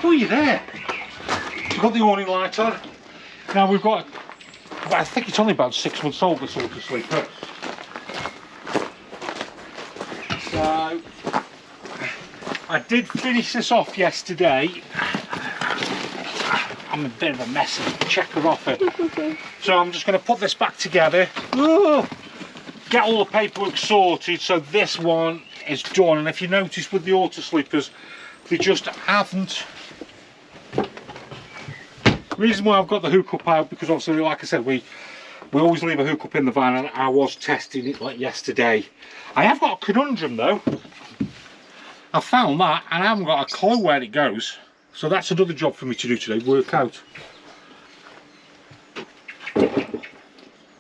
Oh, you're there. We've got the awning light on. Now we've got, I think it's only about 6 months old, this auto sleeper. So, I did finish this off yesterday. I'm a bit of a mess of checker off it. So I'm just going to put this back together. Get all the paperwork sorted, so this one is done. And if you notice with the auto sleepers, they just haven't. The reason why I've got the hook up out, because obviously, like I said, we always leave a hook up in the van, and I was testing it like yesterday. I have got a conundrum though. I found that, and I haven't got a clue where it goes. So that's another job for me to do today, work out.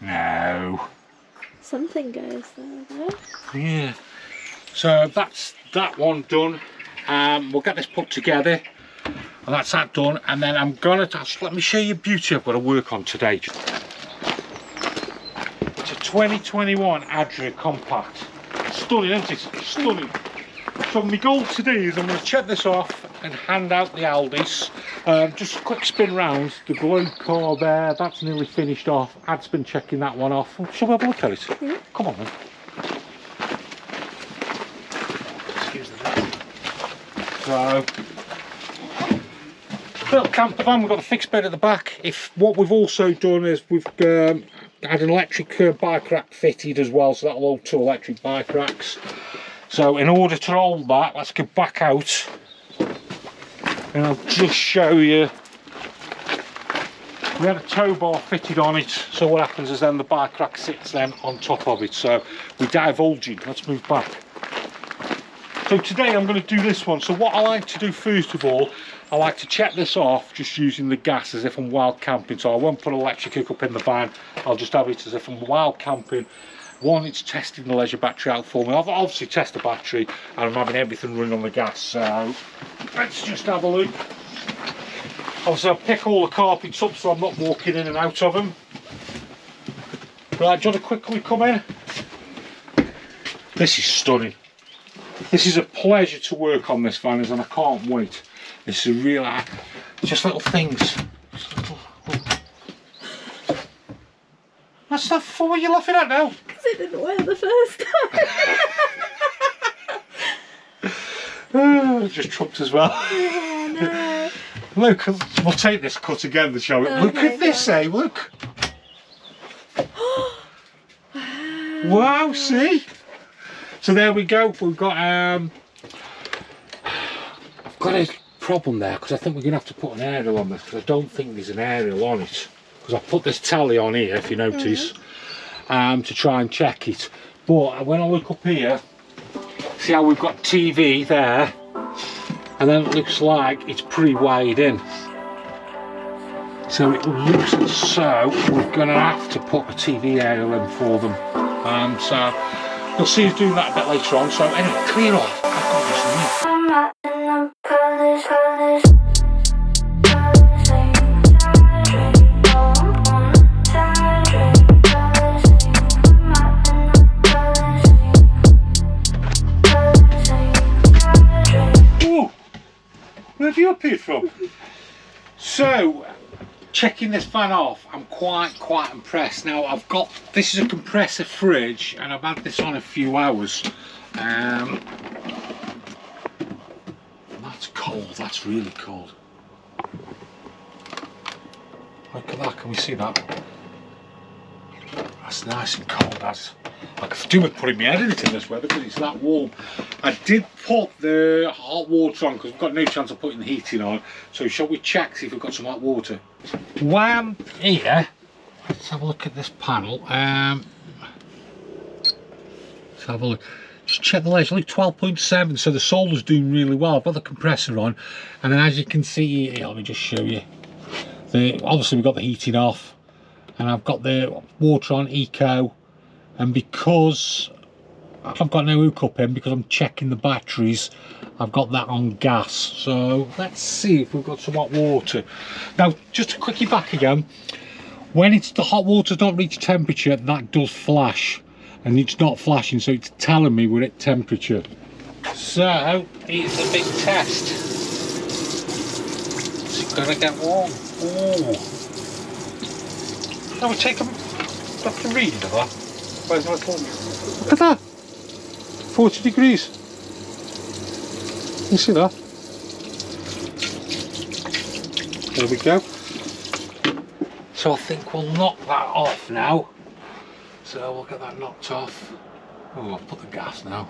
No. Something goes there though. Yeah. So that's that one done. We'll get this put together. And that's that done. And then I'm gonna just let me show you beauty I've got to work on today. It's a 2021 Adria Compact. Stunning, isn't it? Stunning. So my goal today is I'm going to check this off and hand out the Aldis. Just a quick spin round. The globe car there, that's nearly finished off. Ad's been checking that one off. Shall we have a look at it? Yeah. Come on then. Excuse the net. So, little camper van, we've got a fixed bed at the back. What we've also done is we've had an electric bike rack fitted as well, so that'll hold 2 electric bike racks. So in order to hold that, let's go back out and I'll just show you. We had a tow bar fitted on it, so what happens is then the bike rack sits then on top of it. So we're divulging. Let's move back. So today I'm going to do this one. So what I like to do first of all, I like to check this off just using the gas as if I'm wild camping. So I won't put an electric hook up in the van, I'll just have it as if I'm wild camping. One, it's testing the leisure battery out for me. I've obviously tested the battery and I'm having everything running on the gas. So let's just have a look. Obviously I'll pick all the carpets up so I'm not walking in and out of them. Right, do you want to quickly come in? This is stunning. This is a pleasure to work on this van, and I can't wait. This is real, just little things. What's that for? What are you laughing at now? Because it didn't work the first time. Oh, just trumped as well. Oh no. Look, we'll take this cut again to show it. Okay, Look at this, eh? Look. Wow, see? So there we go. We've got I've got a problem there because I think we're going to have to put an aerial on this, because I don't think there's an aerial on it. Because I put this telly on here, if you notice, to try and check it. But when I look up here, see how we've got TV there, and then it looks like it's pre-wired in. So it looks as so we're going to have to put a TV aerial in for them. So you'll see us doing that a bit later on. So anyway, clear off. I've got this in. Where have you appeared from? So, checking this van off, I'm quite impressed. Now I've got, this is a compressor fridge and I've had this on a few hours. That's cold, that's really cold. Look at that, can we see that? That's nice and cold, that's. I could do with putting my head in it in this weather because it's that warm. I did put the hot water on because we've got no chance of putting the heating on. So shall we check, see if we've got some hot water? While I'm here, let's have a look at this panel. Let's have a look. Just check the leisure, look, 12.7, so the solar's doing really well. I've got the compressor on, and then as you can see here, let me just show you. Obviously we've got the heating off, and I've got the water on eco. And because I've got no hook up in, because I'm checking the batteries, I've got that on gas. So let's see if we've got some hot water. Now, just to quickie back again, when it's the hot water's not reached temperature, that does flash, and it's not flashing, so it's telling me we're at temperature. So it's a big test. It's gonna get warm. Ooh. Now we take a reading of that. Where's my little... Look at that! 40 degrees. You see that? There we go. So I think we'll knock that off now. So we'll get that knocked off. Oh, I've put the gas now.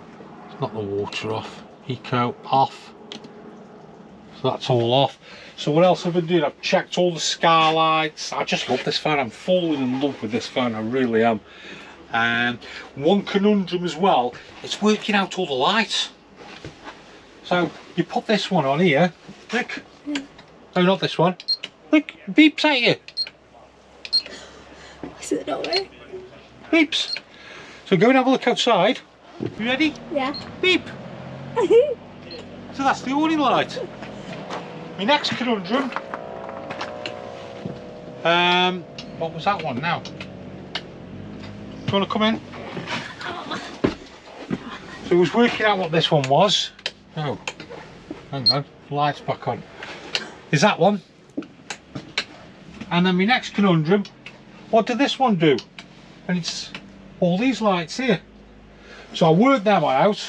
Let's knock the water off. Eco off. So that's all off. So what else have I been doing? I've checked all the skylights. I just love this fan. I'm falling in love with this fan. I really am. And one conundrum as well, it's working out all the lights. So you put this one on here. Look. No, not this one. Look, beeps at you. Is it not way? Beeps. So go and have a look outside. You ready? Yeah. Beep. So that's the awning light. My next conundrum. What was that one now? Do you want to come in? So I was working out what this one was. Oh, hang on, lights back on. Is that one? And then my next conundrum, what did this one do? And it's all these lights here. So I worked them out,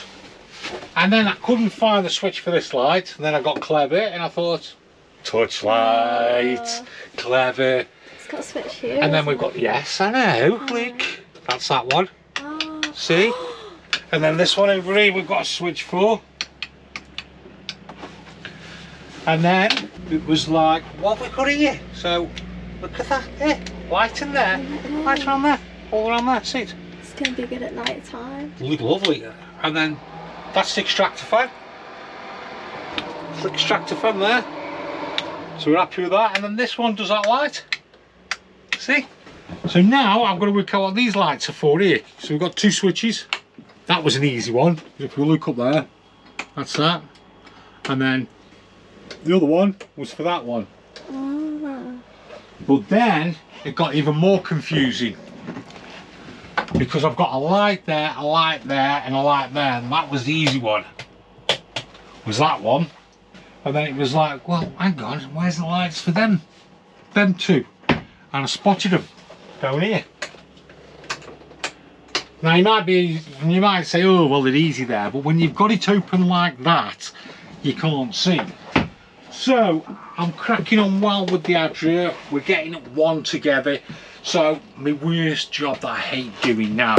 and then I couldn't find the switch for this light, and then I got clever and I thought, touch light, clever. It's got a switch here. And then we've got, yes, I know, look, that's that one. Oh. See? And then this one over here we've got a switch for. And then it was like, what have we got here? So look at that, there, light in there, light around there, all around that seat. It's going to be good at night time. Look lovely. And then that's the extractor fan. It's the extractor fan there. So we're happy with that. And then this one does that light. See? So now I've got to work out what these lights are for here. So we've got two switches. That was an easy one. If we look up there, that's that. And then the other one was for that one. Oh. But then it got even more confusing, because I've got a light there, a light there, and a light there, and that was the easy one. Was that one. And then it was like, well, hang on, where's the lights for them? Them two. And I spotted them down here. Now you might say, oh well, they're easy there, but when you've got it open like that, you can't see. So I'm cracking on well with the Adria. We're getting one together. So my worst job that I hate doing now